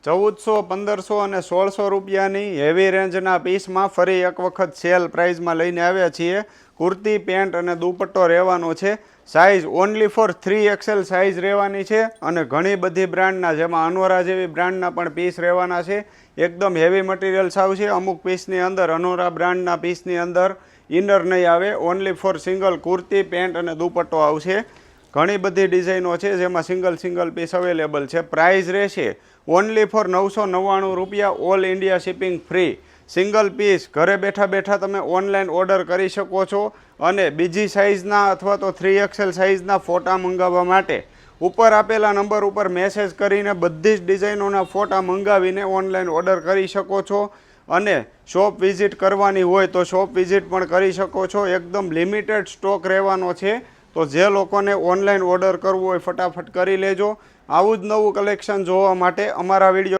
1400, 1500 અને 1600 રૂપિયાની હેવી રેન્જના પીસમાં ફરી એક વખત સેલ પ્રાઇઝમાં લઈને આવ્યા છીએ. કુર્તી, પેન્ટ અને દુપટ્ટો રહેવાનો છે. Size only for 3XL size રહેવાની છે અને ઘણી બધી બ્રાન્ડના, જેમાં અનોરા જેવી બ્રાન્ડના પણ પીસ રહેવાના છે. એકદમ હેવી મટીરિયલ્સ આવશે. અમુક પીસની અંદર અનોરા બ્રાન્ડના પીસની અંદર ઇનર નહીં આવે. Only for single kurti, pant અને દુપટ્ટો આવશે. ઘણી બધી ડિઝાઇનો છે જેમાં સિંગલ પીસ અવેલેબલ છે. પ્રાઇસ રહેશે ઓનલી ફોર 999 રૂપિયા. All India shipping free. Single piece ઘરે બેઠા બેઠા તમે ઓનલાઈન ઓર્ડર કરી શકો છો. અને બીજી સાઇઝના અથવા તો 3XL સાઇઝના ફોટા મંગાવવા માટે ઉપર આપેલા નંબર ઉપર મેસેજ કરીને બધી જ ડિઝાઇનોના ફોટા મંગાવીને ઓનલાઈન ઓર્ડર કરી શકો છો. અને શોપ વિઝિટ કરવાની હોય તો શોપ વિઝિટ પણ કરી શકો છો. એકદમ લિમિટેડ સ્ટોક રહેવાનો છે. તો જે લોકોને ઓનલાઈન ઓર્ડર કરવું હોય ફટાફટ કરી લેજો. આવું જ નવું કલેક્શન જોવા માટે અમારા વિડીયો